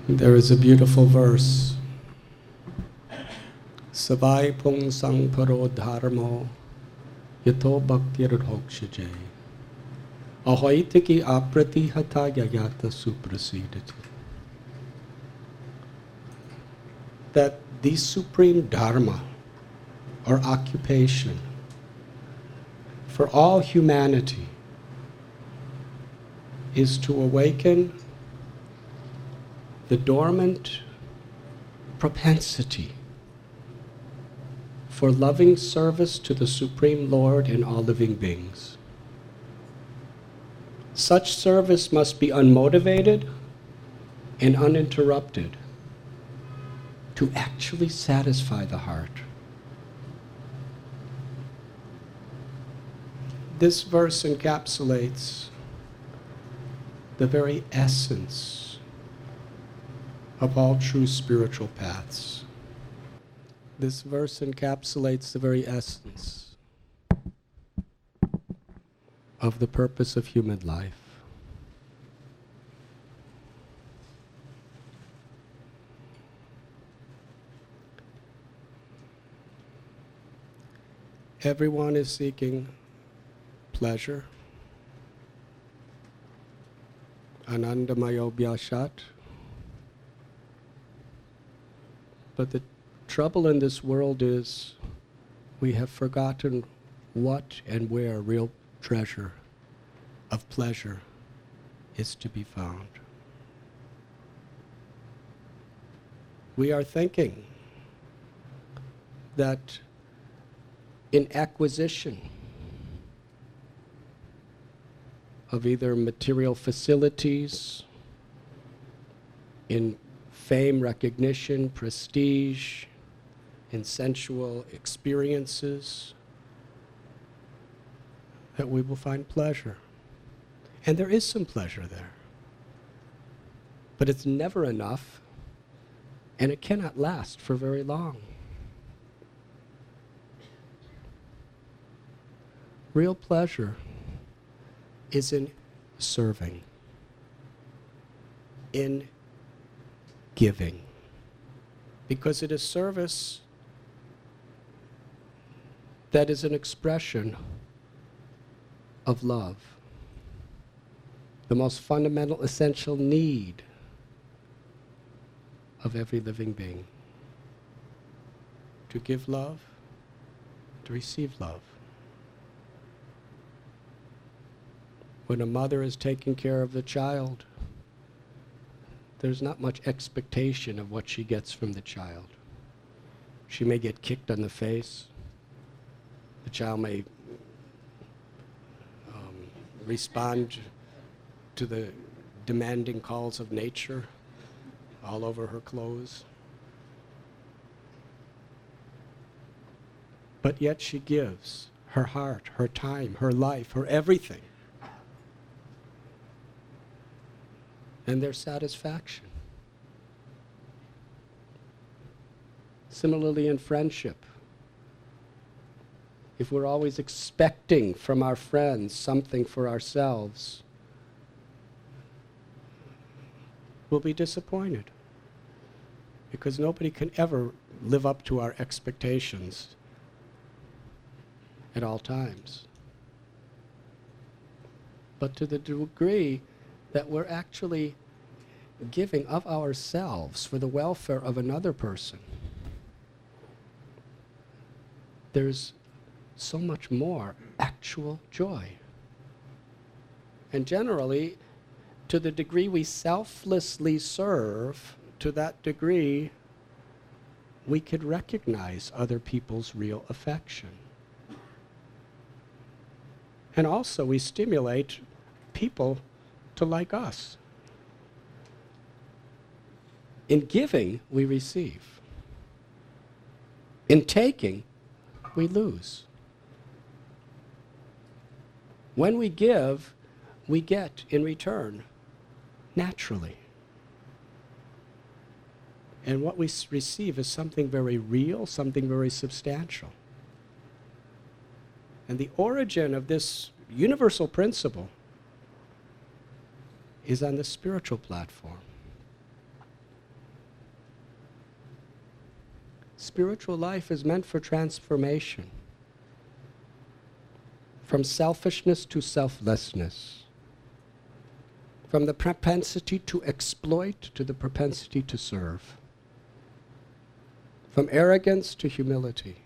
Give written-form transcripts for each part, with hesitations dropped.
There is a beautiful verse. Savai pung sang paro dharmo yato bhaktir hokshaje. Ahoitiki apratihata yayata suprasidati. That the supreme dharma or occupation for all humanity is to awaken the dormant propensity for loving service to the Supreme Lord and all living beings. Such service must be unmotivated and uninterrupted to actually satisfy the heart. This verse encapsulates the very essence of all true spiritual paths. This verse encapsulates the very essence of the purpose of human life. Everyone is seeking pleasure, anandamayo bhyashat. But the trouble in this world is we have forgotten what and where real treasure of pleasure is to be found. We are thinking that in acquisition of either material facilities, in fame, recognition, prestige, in sensual experiences, that we will find pleasure. And there is some pleasure there. But it's never enough, and it cannot last for very long. Real pleasure is in serving, in giving, because it is service that is an expression of love, the most fundamental, essential need of every living being. To give love, to receive love. When a mother is taking care of the child, there's not much expectation of what she gets from the child. She may get kicked on the face. The child may respond to the demanding calls of nature all over her clothes. But yet she gives her heart, her time, her life, her everything. And their satisfaction. Similarly in friendship, if we're always expecting from our friends something for ourselves, we'll be disappointed, because nobody can ever live up to our expectations at all times. But to the degree that we're actually giving of ourselves for the welfare of another person, there's so much more actual joy. And generally, to the degree we selflessly serve, to that degree we could recognize other people's real affection. And also we stimulate people to like us. In giving, we receive. In taking, we lose. When we give, we get in return, naturally. And what we receive is something very real, something very substantial. And the origin of this universal principle is on the spiritual platform. Spiritual life is meant for transformation. From selfishness to selflessness. From the propensity to exploit to the propensity to serve. From arrogance to humility.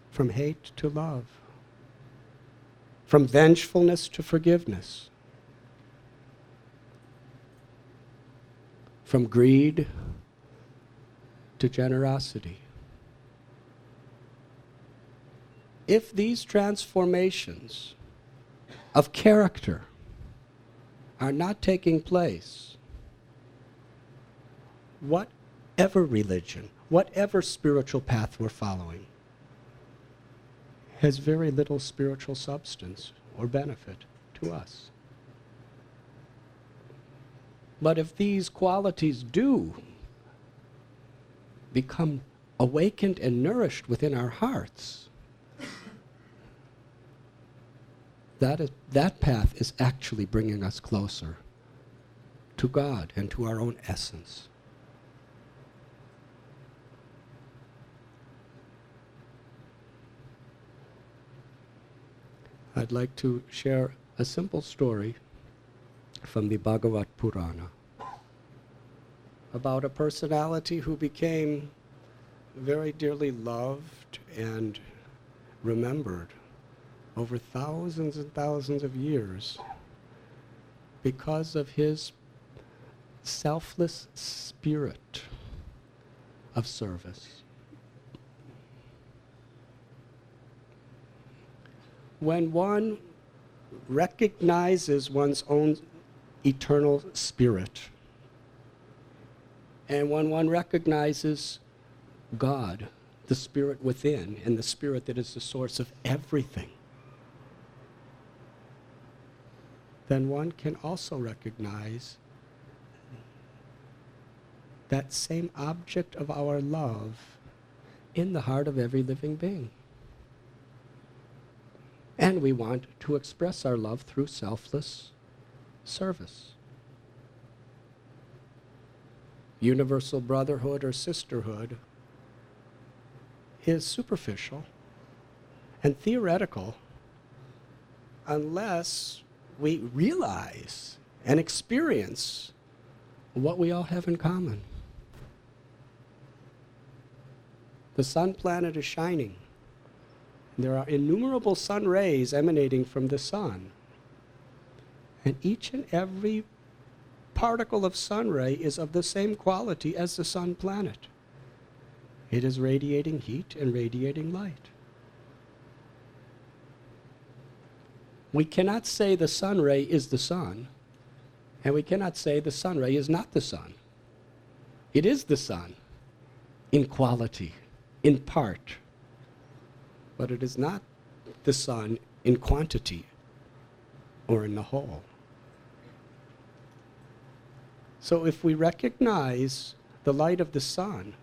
From hate to love. From vengefulness to forgiveness. From greed to generosity. If these transformations of character are not taking place, whatever religion, whatever spiritual path we're following, has very little spiritual substance or benefit to us. But if these qualities do become awakened and nourished within our hearts, that path is actually bringing us closer to God and to our own essence. I'd like to share a simple story from the Bhagavad Purana about a personality who became very dearly loved and remembered over thousands and thousands of years because of his selfless spirit of service. When one recognizes one's own eternal spirit, and when one recognizes God, the spirit within, and the spirit that is the source of everything, then one can also recognize that same object of our love in the heart of every living being. And we want to express our love through selfless service. Universal brotherhood or sisterhood is superficial and theoretical unless we realize and experience what we all have in common. The sun planet is shining. There are innumerable sun rays emanating from the sun. And each and every particle of sun ray is of the same quality as the sun planet. It is radiating heat and radiating light. We cannot say the sun ray is the sun, and we cannot say the sun ray is not the sun. It is the sun in quality, in part, but it is not the sun in quantity or in the whole. So if we recognize the light of the sun,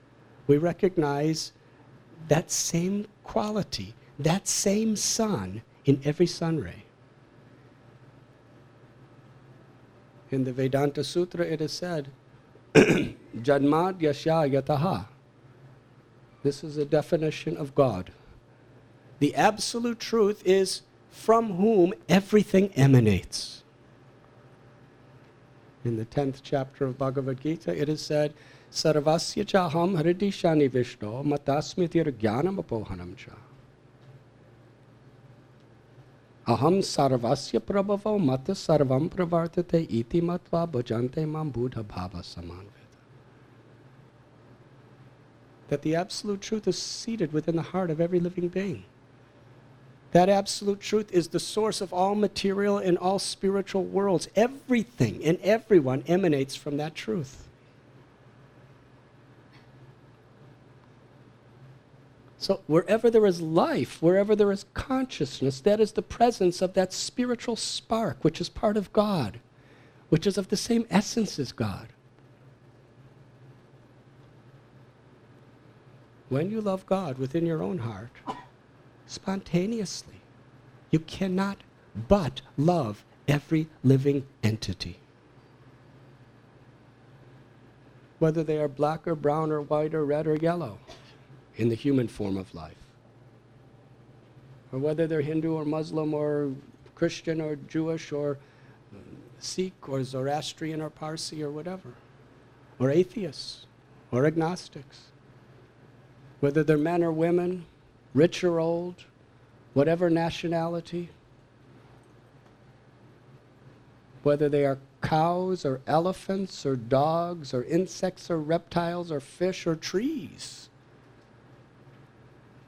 we recognize that same quality, that same sun in every sun ray. In the Vedanta Sutra it is said, Janmad Yasya Yataha. This is a definition of God. The absolute truth is from whom everything emanates. In the 10th chapter of Bhagavad Gita, it is said, Sarvasya chaham hridishani vishno matasmitir jnanam apohanam cha. Aham sarvasya prabhavo mata sarvam pravartate iti matva bhajante mam buddha bhava samanvita. That the absolute truth is seated within the heart of every living being. That absolute truth is the source of all material and all spiritual worlds. Everything and everyone emanates from that truth. So wherever there is life, wherever there is consciousness, that is the presence of that spiritual spark, which is part of God, which is of the same essence as God. When you love God within your own heart, spontaneously, you cannot but love every living entity. whether they are black or brown or white or red or yellow in the human form of life, or whether they're Hindu or Muslim or Christian or Jewish or Sikh or Zoroastrian or Parsi or whatever, or atheists or agnostics, whether they're men or women, rich or old, whatever nationality, whether they are cows or elephants or dogs or insects or reptiles or fish or trees.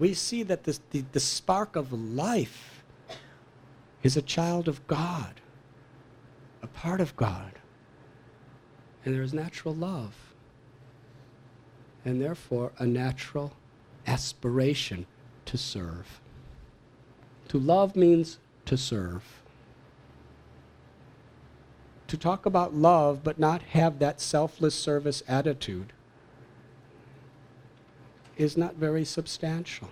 We see that the spark of life is a child of God, a part of God. And there is natural love. And therefore, a natural aspiration to serve. To love means to serve. To talk about love but not have that selfless service attitude is not very substantial.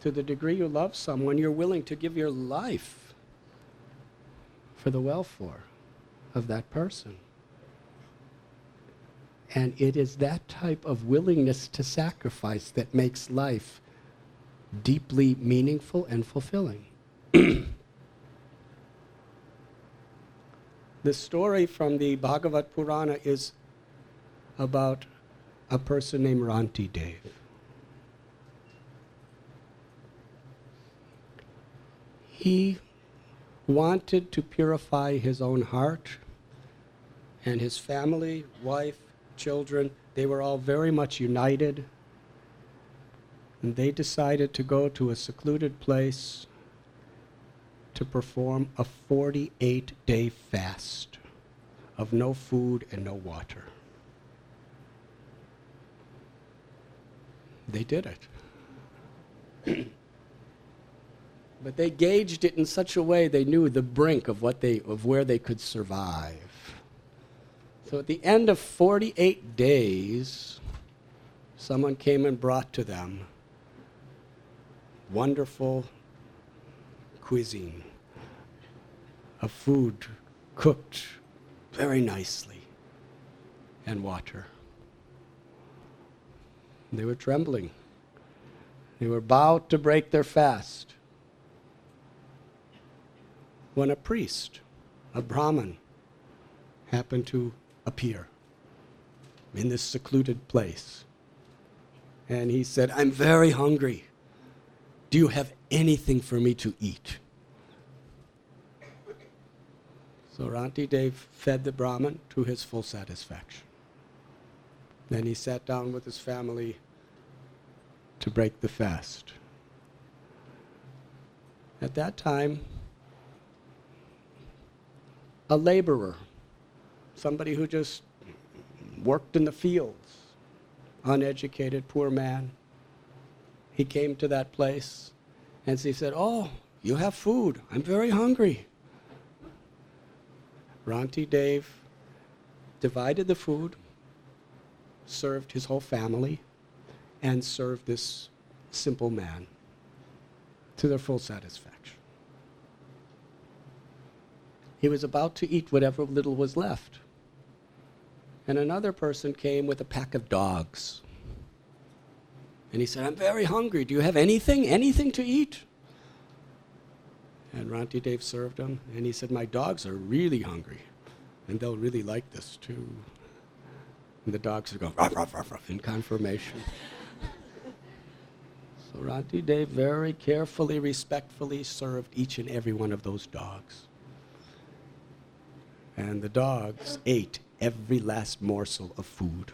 To the degree you love someone, you're willing to give your life for the welfare of that person. And it is that type of willingness to sacrifice that makes life deeply meaningful and fulfilling. The story from the Bhagavad Purana is about a person named Ranti Dev. He wanted to purify his own heart, and his family, wife, children, they were all very much united. And they decided to go to a secluded place to perform a 48-day fast of no food and no water. They did it. But they gauged it in such a way they knew the brink of where they could survive. So at the end of 48 days, someone came and brought to them wonderful cuisine, a food cooked very nicely, and water. They were trembling. They were about to break their fast when a priest, a Brahmin, happened to appear in this secluded place. And he said, "I'm very hungry. Do you have anything for me to eat?" So Ranti Dev fed the Brahmin to his full satisfaction. Then he sat down with his family to break the fast. At that time, a laborer, somebody who just worked in the fields, uneducated, poor man, he came to that place and he said, "Oh, you have food. I'm very hungry." Ranti Dev divided the food, served his whole family, and served this simple man to their full satisfaction. He was about to eat whatever little was left. And another person came with a pack of dogs. And he said, "I'm very hungry. Do you have anything to eat?" And Ranti Dev served him, and he said, "My dogs are really hungry, and they'll really like this too." And the dogs would go, "Ruff, ruff, ruff, ruff," in confirmation. So Ranti Dev very carefully, respectfully served each and every one of those dogs. And the dogs ate every last morsel of food.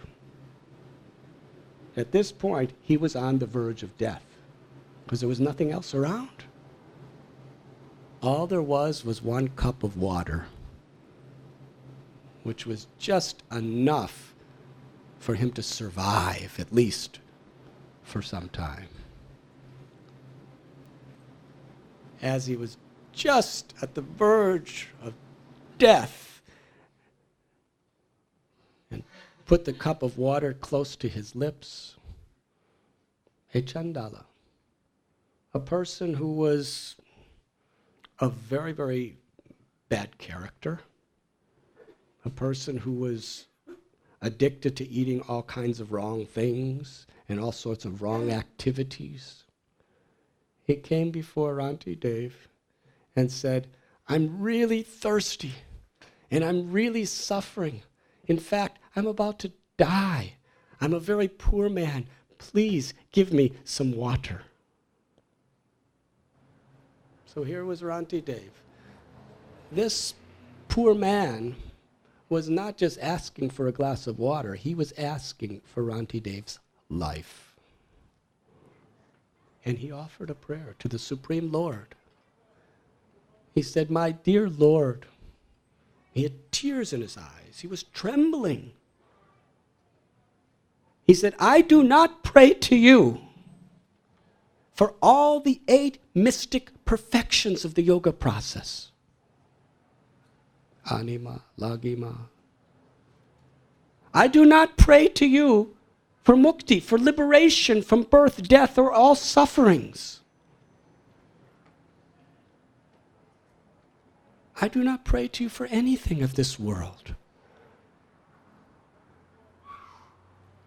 At this point, he was on the verge of death because there was nothing else around. All there was one cup of water, which was just enough for him to survive, at least for some time. As he was just at the verge of death and put the cup of water close to his lips, a Chandala, a person who was of very, very bad character, a person who was addicted to eating all kinds of wrong things and all sorts of wrong activities. He came before Auntie Dave and said, I'm really thirsty and I'm really suffering. In fact, I'm about to die. I'm a very poor man. Please give me some water. So here was Auntie Dave. This poor man was not just asking for a glass of water, he was asking for Auntie Dave's life. And he offered a prayer to the Supreme Lord. He said, my dear Lord, he had tears in his eyes. He was trembling. He said, I do not pray to you for all the 8 mystic perfections of the yoga process. Anima, lagima. I do not pray to you for mukti, for liberation from birth, death, or all sufferings. I do not pray to you for anything of this world.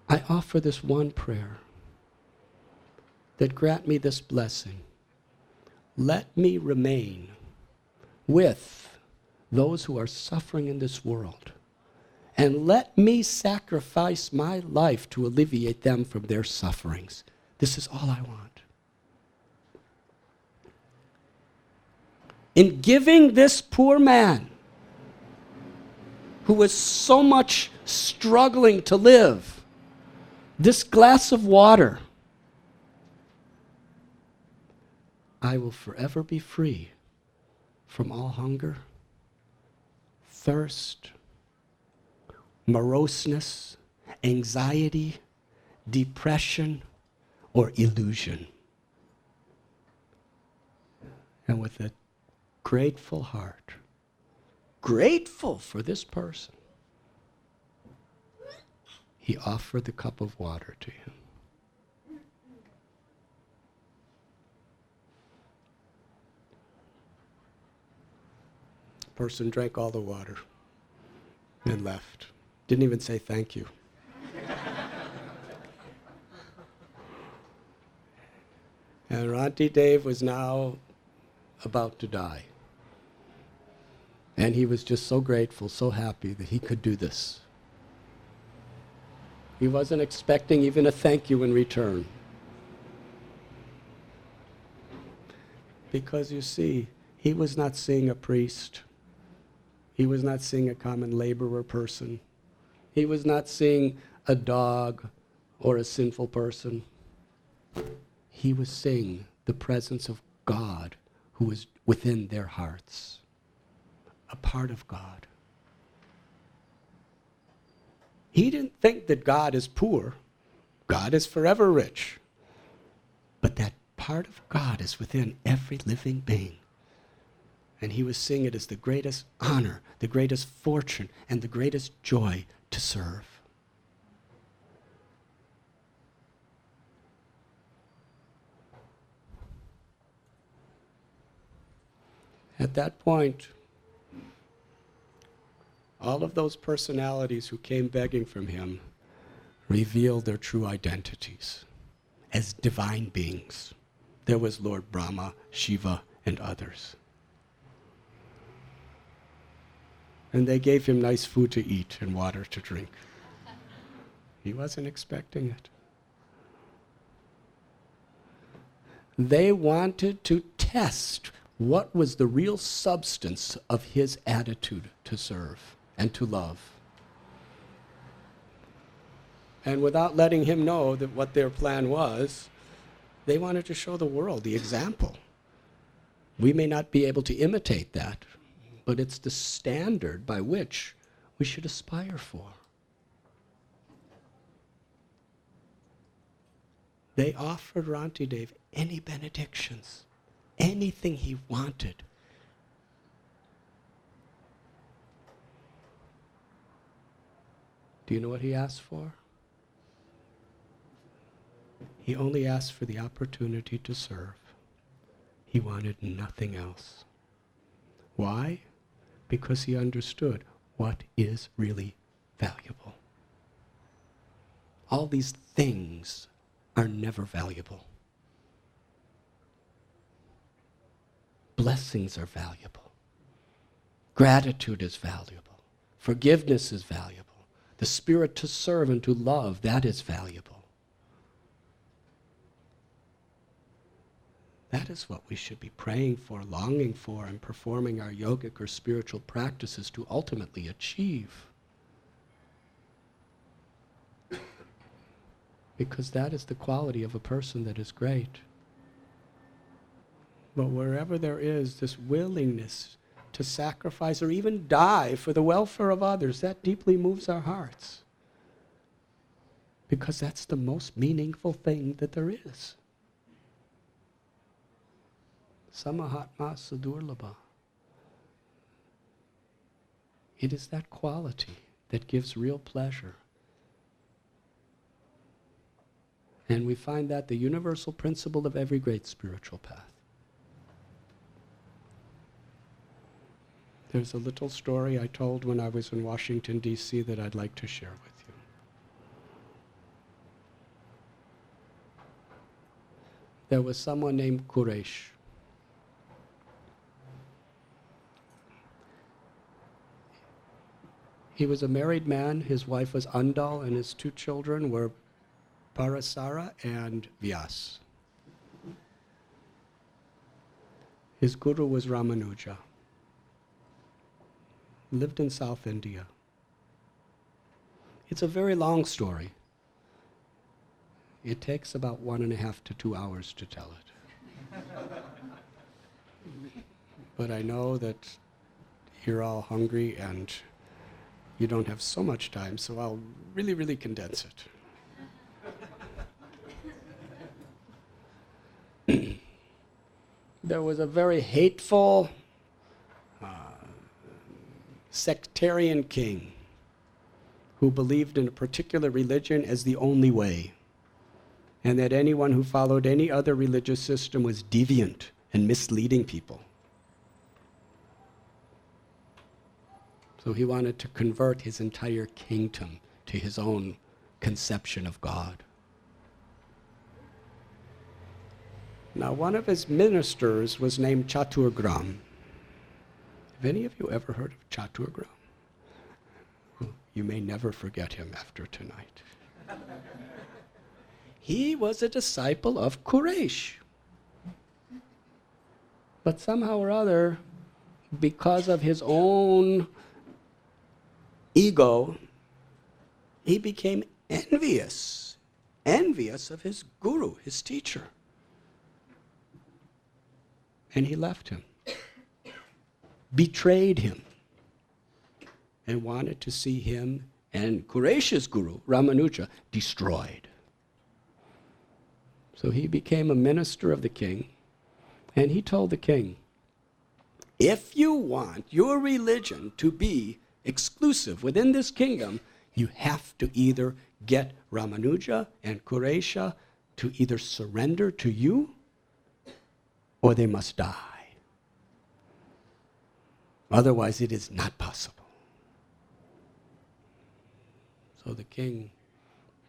I offer this one prayer, that grant me this blessing. Let me remain with those who are suffering in this world, and let me sacrifice my life to alleviate them from their sufferings. This is all I want. In giving this poor man, who was so much struggling to live, this glass of water, I will forever be free from all hunger, thirst, moroseness, anxiety, depression, or illusion. And with a grateful heart, grateful for this person, he offered the cup of water to him. The person drank all the water and left. Didn't even say thank you. And Auntie Dave was now about to die. And he was just so grateful, so happy that he could do this. He wasn't expecting even a thank you in return. Because you see, he was not seeing a priest. He was not seeing a common laborer person. He was not seeing a dog or a sinful person. He was seeing the presence of God who was within their hearts, a part of God. He didn't think that God is poor. God is forever rich. But that part of God is within every living being. And he was seeing it as the greatest honor, the greatest fortune, and the greatest joy to serve. At that point, all of those personalities who came begging from him revealed their true identities as divine beings. There was Lord Brahma, Shiva, and others. And they gave him nice food to eat and water to drink. He wasn't expecting it. They wanted to test what was the real substance of his attitude to serve and to love. And without letting him know that what their plan was, they wanted to show the world the example. We may not be able to imitate that, but it's the standard by which we should aspire for. They offered Rantidev any benedictions, anything he wanted. Do you know what he asked for? He only asked for the opportunity to serve. He wanted nothing else. Why? Because he understood what is really valuable. All these things are never valuable. Blessings are valuable. Gratitude is valuable. Forgiveness is valuable. The spirit to serve and to love, that is valuable. That is what we should be praying for, longing for, and performing our yogic or spiritual practices to ultimately achieve. Because that is the quality of a person that is great. But wherever there is this willingness to sacrifice or even die for the welfare of others, that deeply moves our hearts. Because that's the most meaningful thing that there is. Samahatma sadurlabha. It is that quality that gives real pleasure. And we find that the universal principle of every great spiritual path. There's a little story I told when I was in Washington, D.C. that I'd like to share with you. There was someone named Quraysh. He was a married man. His wife was Andal, and his two children were Parasara and Vyas. His guru was Ramanuja. Lived in South India. It's a very long story. It takes about 1.5 to 2 hours to tell it. But I know that you're all hungry and you don't have so much time, so I'll really, really condense it. There was a very hateful sectarian king who believed in a particular religion as the only way, and that anyone who followed any other religious system was deviant and misleading people. So he wanted to convert his entire kingdom to his own conception of God. Now, one of his ministers was named Chaturgram. Have any of you ever heard of Chaturgram? You may never forget him after tonight. He was a disciple of Quraysh. But somehow or other, because of his own ego, he became envious of his guru, his teacher. And he left him, betrayed him, and wanted to see him and Quraysh's guru, Ramanuja, destroyed. So he became a minister of the king, and he told the king, if you want your religion to be exclusive within this kingdom, you have to either get Ramanuja and Quraysha to either surrender to you or they must die. Otherwise, it is not possible. So the king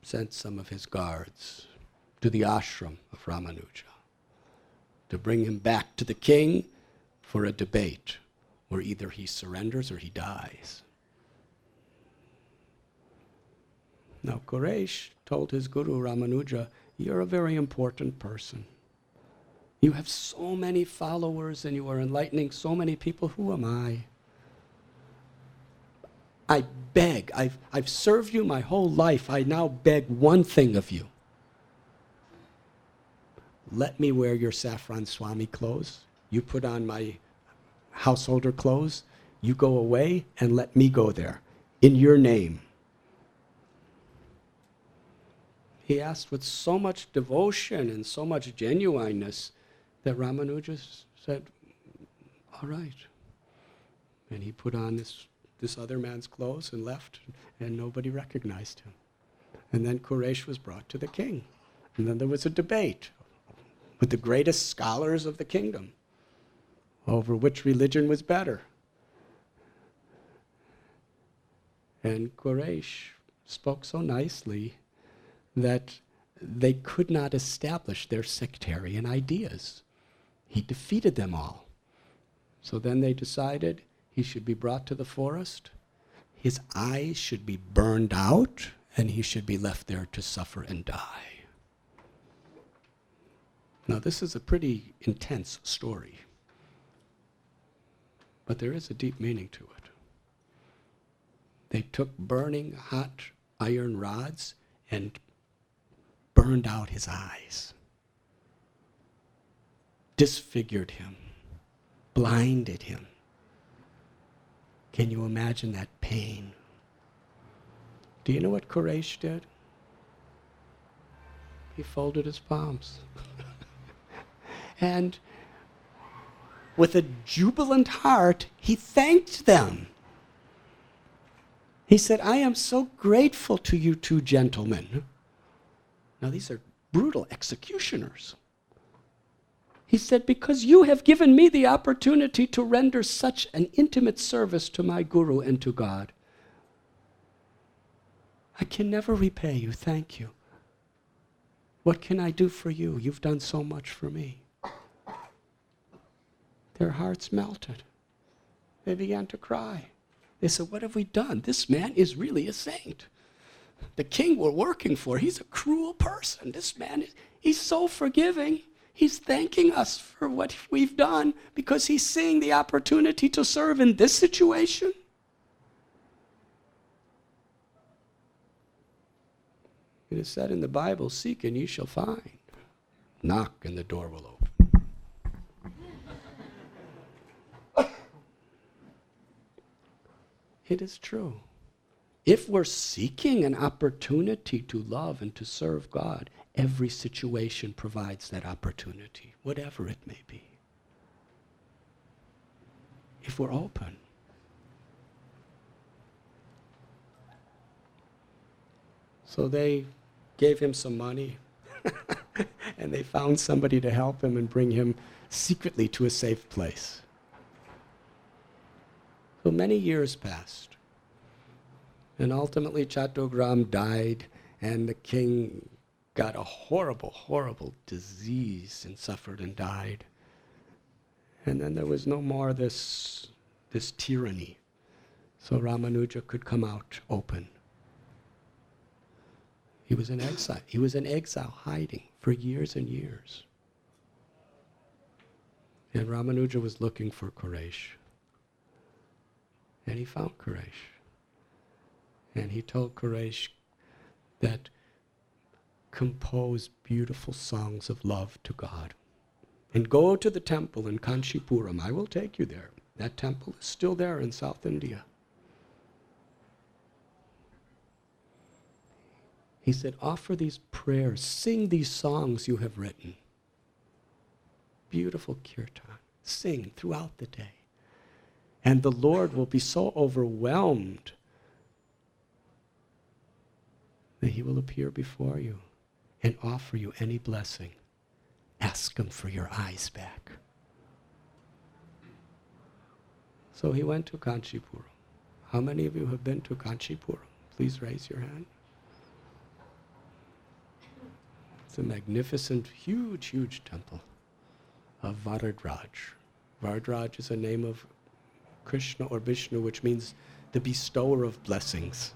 sent some of his guards to the ashram of Ramanuja to bring him back to the king for a debate where either he surrenders or he dies. Now, Quraysh told his guru Ramanuja, you're a very important person. You have so many followers and you are enlightening so many people. Who am I? I beg, I've served you my whole life. I now beg one thing of you. Let me wear your saffron Swami clothes. You put on my householder clothes. You go away and let me go there in your name. He asked with so much devotion and so much genuineness that Ramanuja said, all right. And he put on this other man's clothes and left, and nobody recognized him. And then Quraysh was brought to the king. And then there was a debate with the greatest scholars of the kingdom over which religion was better. And Quraysh spoke so nicely that they could not establish their sectarian ideas. He defeated them all. So then they decided he should be brought to the forest, his eyes should be burned out, and he should be left there to suffer and die. Now this is a pretty intense story, but there is a deep meaning to it. They took burning hot iron rods and burned out his eyes, disfigured him, blinded him. Can you imagine that pain? Do you know what Quraysh did? He folded his palms. And with a jubilant heart, he thanked them. He said, I am so grateful to you two gentlemen. Now these are brutal executioners. He said, because you have given me the opportunity to render such an intimate service to my Guru and to God. I can never repay you, thank you. What can I do for you? You've done so much for me. Their hearts melted. They began to cry. They said, what have we done? This man is really a saint. The king we're working for, he's a cruel person. This man, he's so forgiving. He's thanking us for what we've done because he's seeing the opportunity to serve in this situation. It is said in the Bible, seek and ye shall find. Knock and the door will open. It is true. If we're seeking an opportunity to love and to serve God, every situation provides that opportunity, whatever it may be. If we're open. So they gave him some money and they found somebody to help him and bring him secretly to a safe place. So many years passed. And ultimately Chattogram died and the king got a horrible, horrible disease and suffered and died. And then there was no more this tyranny. So Ramanuja could come out open. He was in exile. He was in exile hiding for years and years. And Ramanuja was looking for Quraysh. And he found Quraysh. And he told Quraysh that compose beautiful songs of love to God. And go to the temple in Kanchipuram. I will take you there. That temple is still there in South India. He said, offer these prayers, sing these songs you have written. Beautiful kirtan. Sing throughout the day. And the Lord will be so overwhelmed that he will appear before you and offer you any blessing. Ask him for your eyes back. So he went to Kanchipuram. How many of you have been to Kanchipuram? Please raise your hand. It's a magnificent, huge, huge temple of Varadraj. Varadraj is a name of Krishna or Vishnu, which means the bestower of blessings.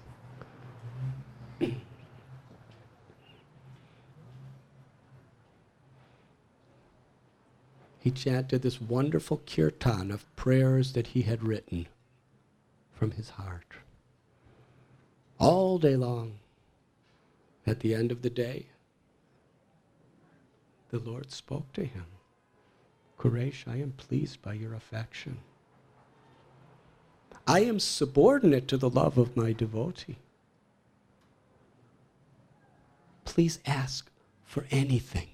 He chanted this wonderful kirtan of prayers that he had written from his heart. All day long. At the end of the day, the Lord spoke to him. Quraysh, I am pleased by your affection. I am subordinate to the love of my devotee. Please ask for anything.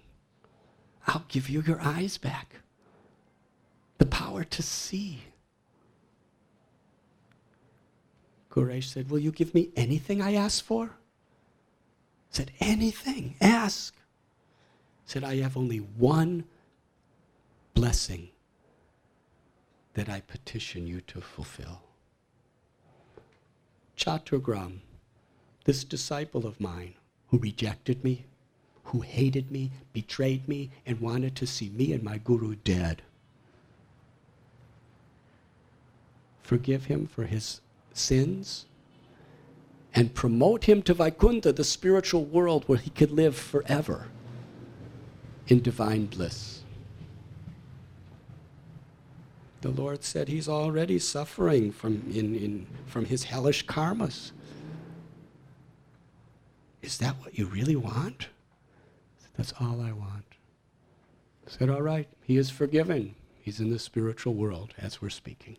I'll give you your eyes back. The power to see. Quraysh said, will you give me anything I ask for? Said, anything, ask. Said, I have only one blessing that I petition you to fulfill. Chattogram, this disciple of mine who rejected me, who hated me, betrayed me, and wanted to see me and my guru dead. Forgive him for his sins and promote him to Vaikuntha, the spiritual world where he could live forever in divine bliss. The Lord said he's already suffering from his hellish karmas. Is that what you really want? I said, that's all I want. I said, all right, he is forgiven. He's in the spiritual world as we're speaking.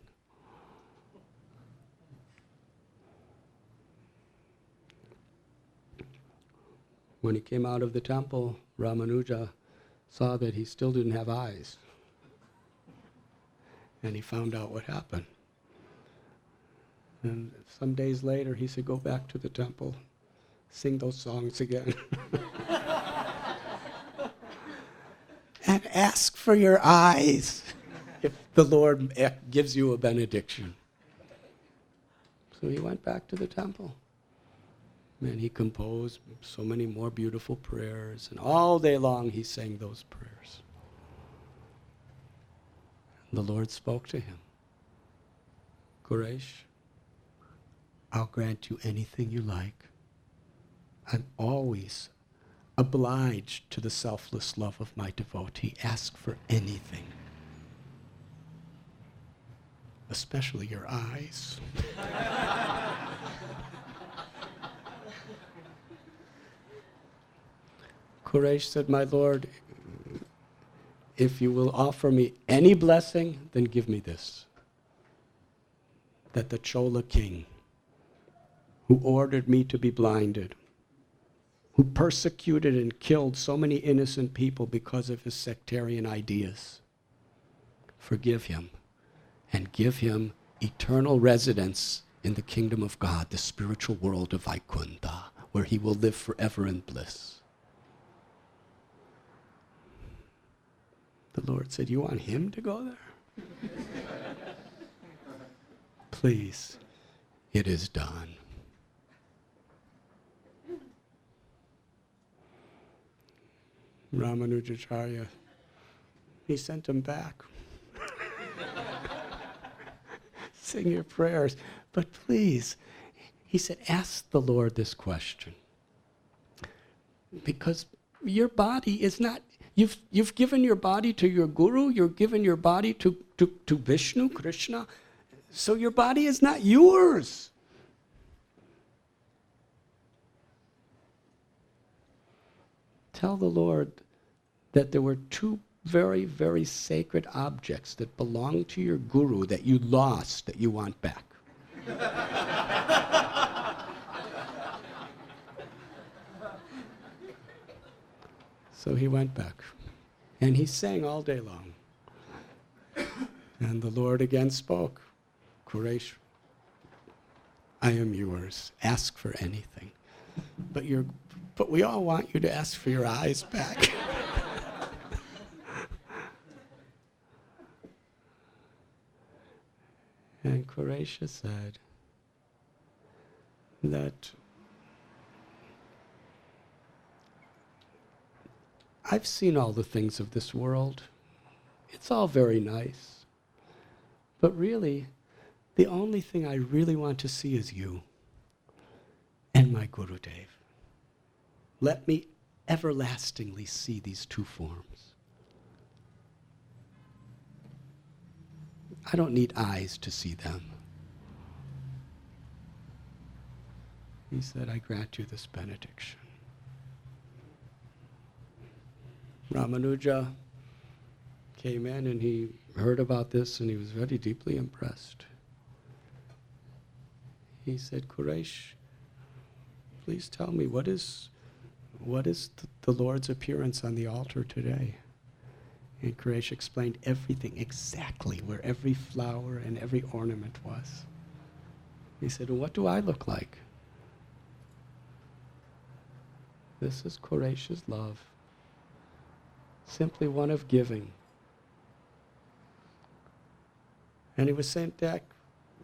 When he came out of the temple, Ramanuja saw that he still didn't have eyes. And he found out what happened. And some days later, he said, go back to the temple, sing those songs again. And ask for your eyes if the Lord gives you a benediction. So he went back to the temple. And he composed so many more beautiful prayers. And all day long he sang those prayers. The Lord spoke to him. Quresh, I'll grant you anything you like. I'm always obliged to the selfless love of my devotee. Ask for anything. Especially your eyes. Quresh said, my Lord, if you will offer me any blessing, then give me this. That the Chola king, who ordered me to be blinded, who persecuted and killed so many innocent people because of his sectarian ideas, forgive him and give him eternal residence in the kingdom of God, the spiritual world of Vaikuntha, where he will live forever in bliss. The Lord said, you want him to go there? Please, it is done. Ramanujacharya, he sent him back. Sing your prayers. But please, he said, ask the Lord this question. Because your body is not, you've given your body to your guru, you've given your body to Vishnu, Krishna, so your body is not yours. Tell the Lord that there were two very, very sacred objects that belong to your guru that you lost, that you want back. So he went back, and he sang all day long. And the Lord again spoke, Quresh, I am yours. Ask for anything. But we all want you to ask for your eyes back. And Quresh said that I've seen all the things of this world. It's all very nice. But really, the only thing I really want to see is you and my Gurudev. Let me everlastingly see these two forms. I don't need eyes to see them. He said, I grant you this benediction. Ramanuja came in and he heard about this and he was very deeply impressed. He said, Quresh, please tell me, what is the Lord's appearance on the altar today? And Quresh explained everything exactly, where every flower and every ornament was. He said, well, what do I look like? This is Quresh's love. Simply one of giving. And he was sent back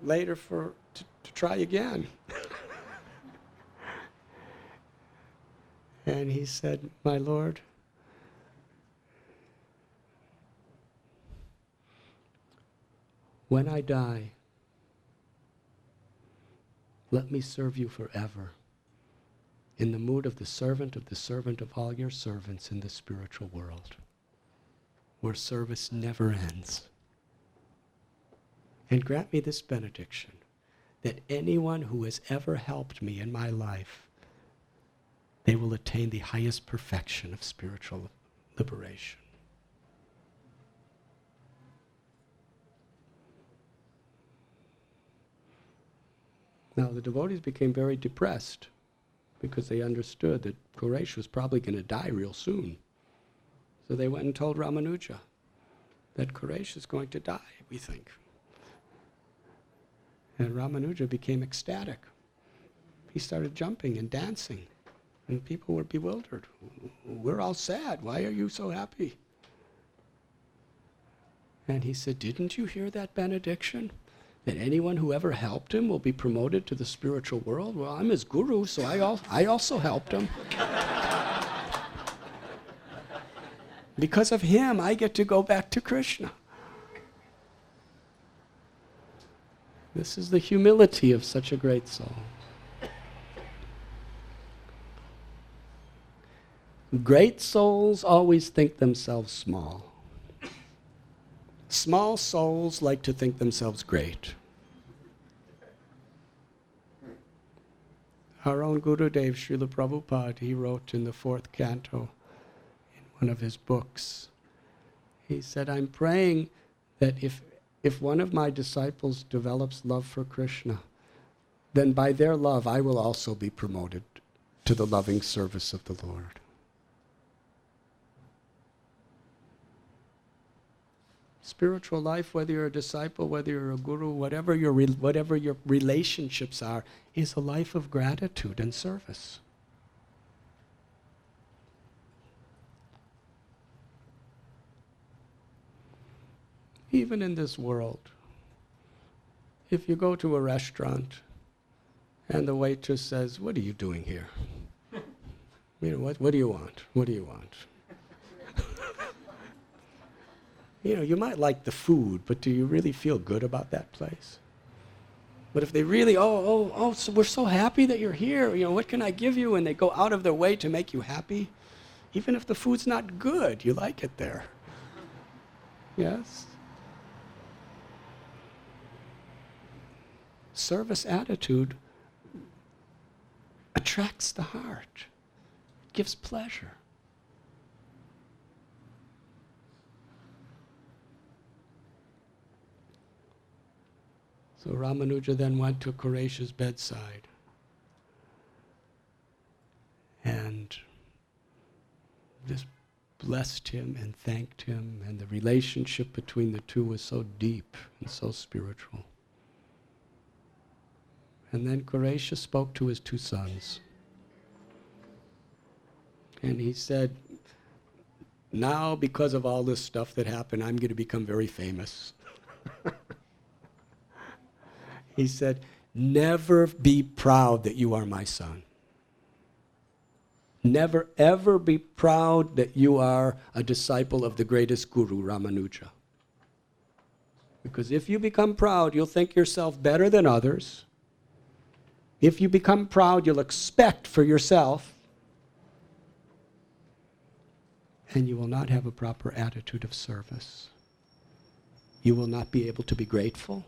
later to try again. And he said, "My Lord, when I die, let me serve you forever in the mood of the servant of all your servants in the spiritual world, where service never ends. And grant me this benediction, that anyone who has ever helped me in my life, they will attain the highest perfection of spiritual liberation." Now the devotees became very depressed because they understood that Quraysh was probably going to die real soon. So they went and told Ramanuja that Quraysh is going to die, we think. And Ramanuja became ecstatic. He started jumping and dancing, and people were bewildered. "We're all sad. Why are you so happy?" And he said, "Didn't you hear that benediction? That anyone who ever helped him will be promoted to the spiritual world? Well, I'm his guru, so I also helped him. Because of him, I get to go back to Krishna." This is the humility of such a great soul. Great souls always think themselves small. Small souls like to think themselves great. Our own Gurudev, Srila Prabhupada, he wrote in the 4th canto, in one of his books, he said, "I'm praying that if one of my disciples develops love for Krishna, then by their love I will also be promoted to the loving service of the Lord." Spiritual life, whether you're a disciple, whether you're a guru, whatever your relationships are, is a life of gratitude and service. Even in this world, if you go to a restaurant and the waitress says, "What are you doing here? What do you want? What do you want?" You might like the food, but do you really feel good about that place? But if they really, so we're so happy that you're here, what can I give you? And they go out of their way to make you happy, even if the food's not good, you like it there. Yes? Service attitude attracts the heart, gives pleasure. So Ramanuja then went to Quraysh's bedside and just blessed him and thanked him, and the relationship between the two was so deep and so spiritual. And then Quraysh spoke to his 2 sons. And he said, "Now, because of all this stuff that happened, I'm going to become very famous." He said, "Never be proud that you are my son. Never ever be proud that you are a disciple of the greatest guru, Ramanuja. Because if you become proud, you'll think yourself better than others. If you become proud, you'll expect for yourself. And you will not have a proper attitude of service. You will not be able to be grateful.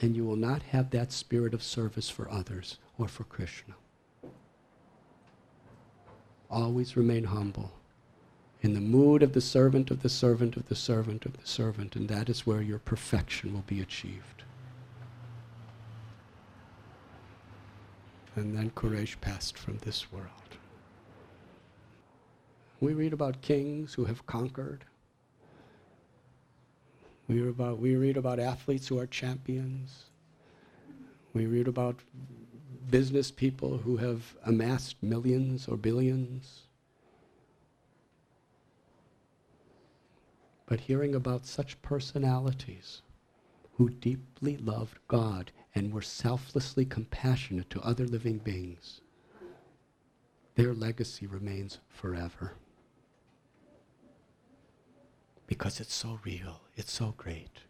And you will not have that spirit of service for others or for Krishna. Always remain humble, in the mood of the servant of the servant of the servant of the servant, and that is where your perfection will be achieved." And then Quraysh passed from this world. We read about kings who have conquered. We read about athletes who are champions. We read about business people who have amassed millions or billions. But hearing about such personalities who deeply loved God and were selflessly compassionate to other living beings, their legacy remains forever. Because it's so real, it's so great.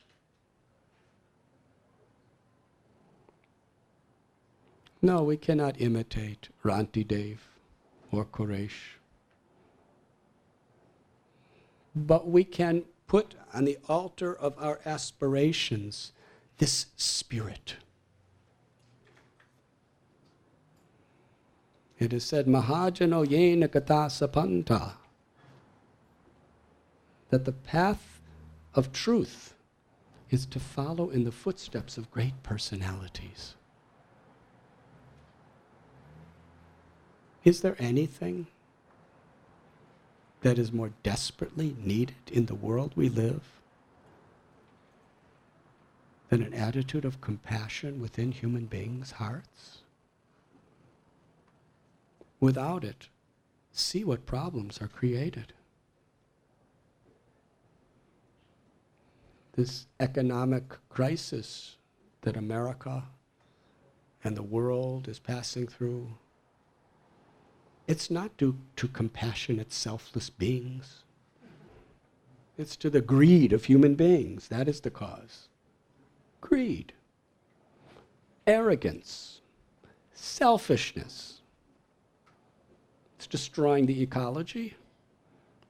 No, we cannot imitate Ranti Dev or Koresh. But we can put on the altar of our aspirations this spirit. It is said, Mahajano yena kata sapanta, that the path of truth is to follow in the footsteps of great personalities. Is there anything that is more desperately needed in the world we live than an attitude of compassion within human beings' hearts? Without it, see what problems are created. This economic crisis that America and the world is passing through, it's not due to compassionate, selfless beings. It's to the greed of human beings. That is the cause. Greed, arrogance, selfishness. It's destroying the ecology.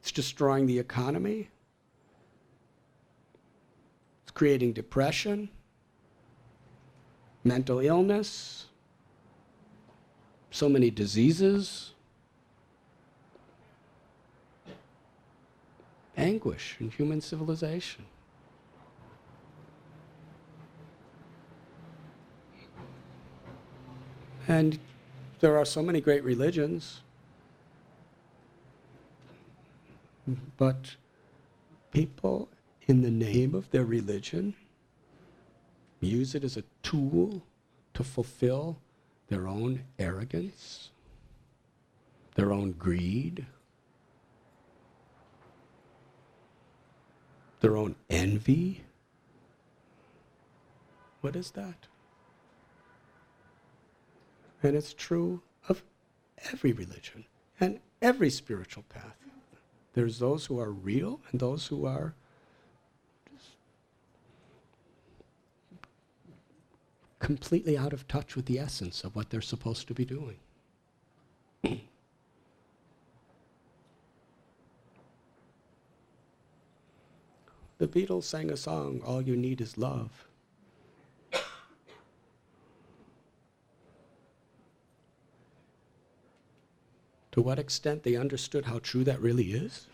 It's destroying the economy. It's creating depression, mental illness, so many diseases, anguish in human civilization. And there are so many great religions, but people, in the name of their religion, use it as a tool to fulfill their own arrogance, their own greed, their own envy. What is that? And it's true of every religion and every spiritual path. There's those who are real and those who are just completely out of touch with the essence of what they're supposed to be doing. The Beatles sang a song, All You Need Is Love. To what extent they understood how true that really is?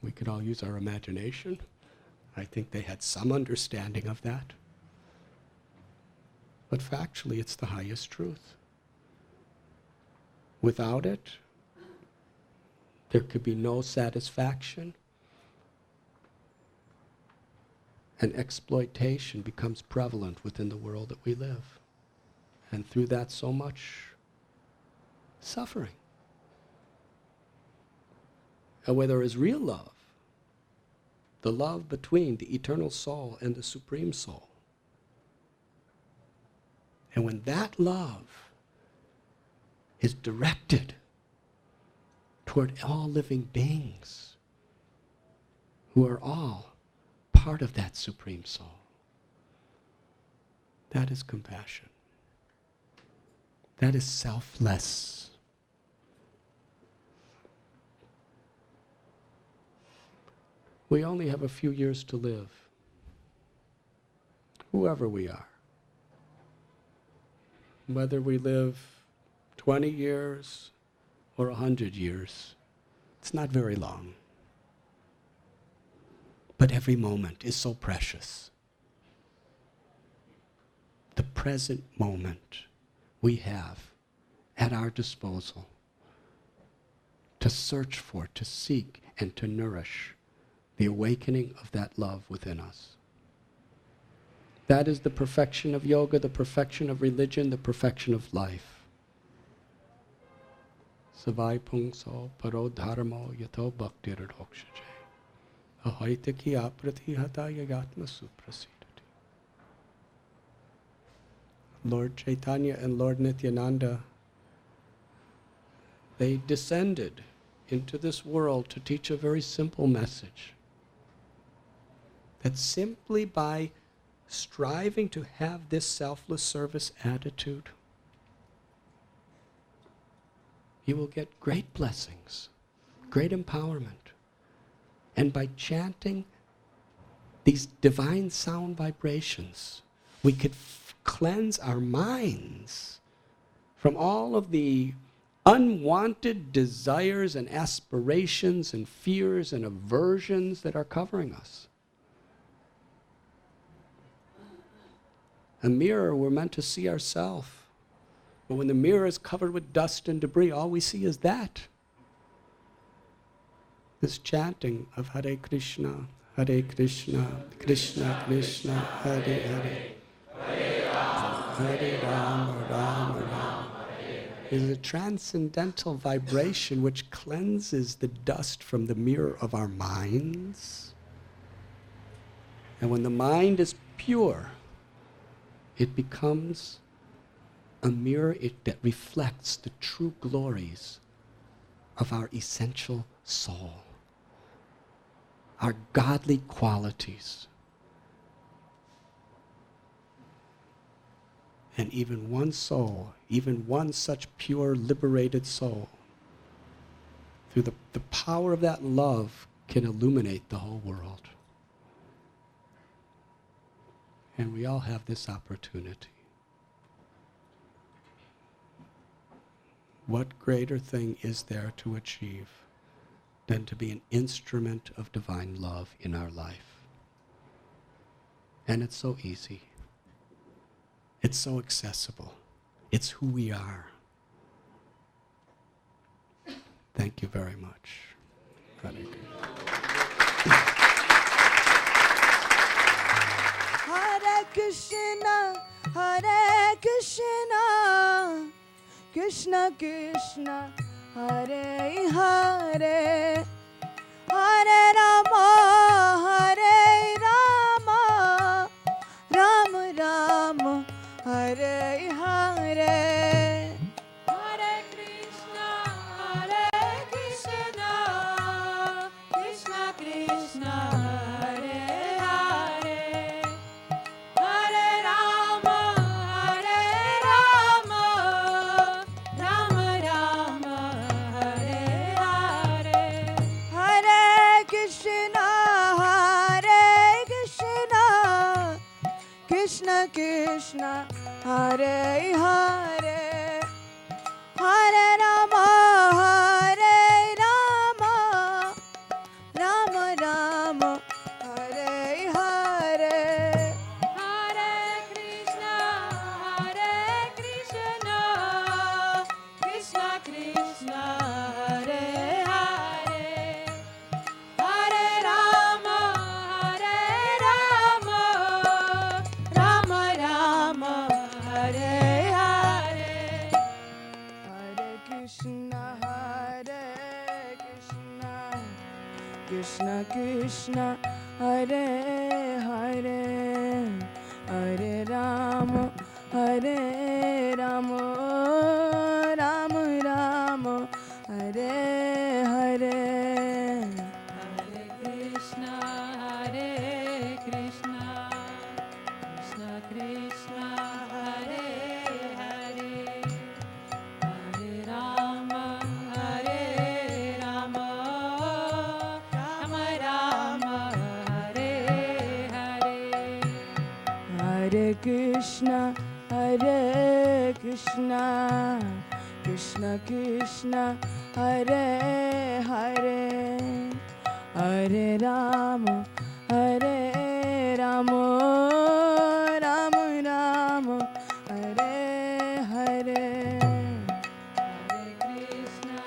We could all use our imagination. I think they had some understanding of that. But factually, it's the highest truth. Without it, there could be no satisfaction, and exploitation becomes prevalent within the world that we live. And through that, so much suffering. And where there is real love, the love between the eternal soul and the supreme soul, and when that love is directed toward all living beings who are all part of that supreme soul, that is compassion. That is selfless. We only have a few years to live, whoever we are. Whether we live 20 years or 100 years, it's not very long. But every moment is so precious. The present moment we have at our disposal to search for, to seek, and to nourish the awakening of that love within us. That is the perfection of yoga, the perfection of religion, the perfection of life. Savai pungso paro dharmo yato bhaktir dokshaje. Ahoita ki aprati hata yagatma suprasidati. Lord Chaitanya and Lord Nityananda They descended into this world to teach a very simple message. That simply by striving to have this selfless service attitude, you will get great blessings, great empowerment. And by chanting these divine sound vibrations, we could cleanse our minds from all of the unwanted desires and aspirations and fears and aversions that are covering us. A mirror, we're meant to see ourselves. But when the mirror is covered with dust and debris, all we see is that. This chanting of Hare Krishna, Krishna Krishna, Hare Hare, Hare Rama, Rama Rama, is a transcendental vibration which cleanses the dust from the mirror of our minds. And when the mind is pure, it becomes a mirror that reflects the true glories of our essential soul, our godly qualities. And even one soul, even one such pure, liberated soul, through the power of that love, can illuminate the whole world. And we all have this opportunity. What greater thing is there to achieve than to be an instrument of divine love in our life? And it's so easy. It's so accessible. It's who we are. Thank you very much. Hare Krishna. Hare Krishna, Krishna Krishna, Hare Hare, Hare Rama, Hare Rama, Rama Rama, Hare Hare. Hare Krishna, Krishna Krishna, Hare Hare, Hare Rama, Hare Rama, Rama Rama, Hare Hare. Hare Krishna, Krishna Krishna, Hare Hare, Hare Rama, Hare Rama, Rama Rama, Hare Hare. Hare Krishna, Krishna Krishna, Hare Hare, Hare Rama, Rama Rama, Hare Hare. Hare Krishna, Krishna Krishna, Hare Hare, Hare Rama, Rama Rama, Hare Hare. Hare Krishna, Krishna Krishna, Hare Hare, Hare Rama, Rama Rama, Hare Hare. Hare Krishna, Krishna Krishna, Hare Hare, Hare Rama, Rama Rama, Hare Hare. Hare Krishna,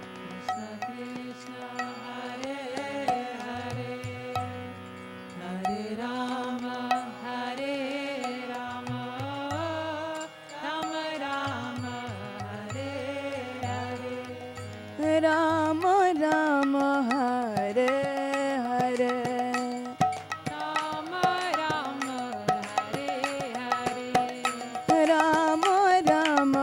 Krishna Krishna, Hare Hare, Hare Rama, Rama Rama, Hare Hare. Rama Rama, Hare Hare. Rama Rama, Hare Hare. Rama Rama,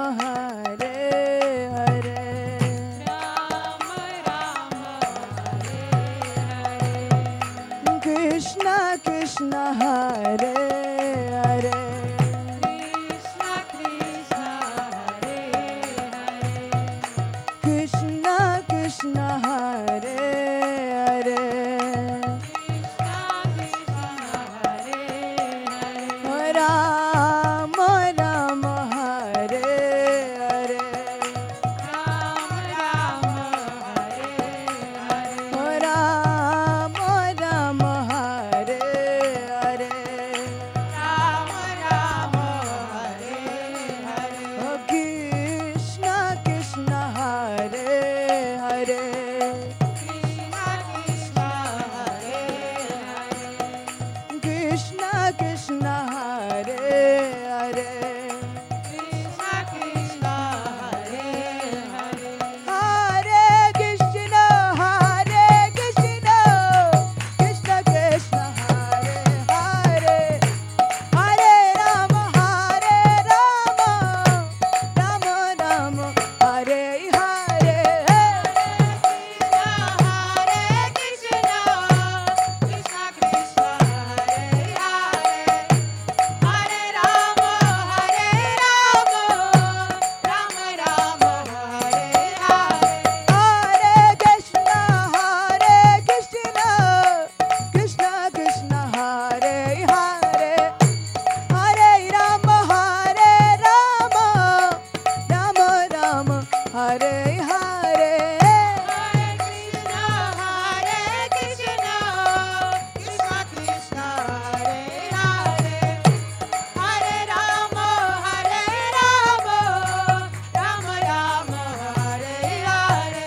Hare Hare.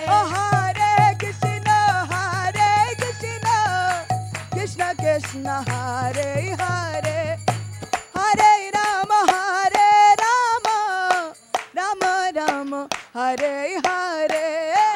Oh, Hare Krishna, Hare Krishna, Krishna Krishna, Hare Hare, Hare Rama, Hare Rama, Rama Rama, Hare Hare.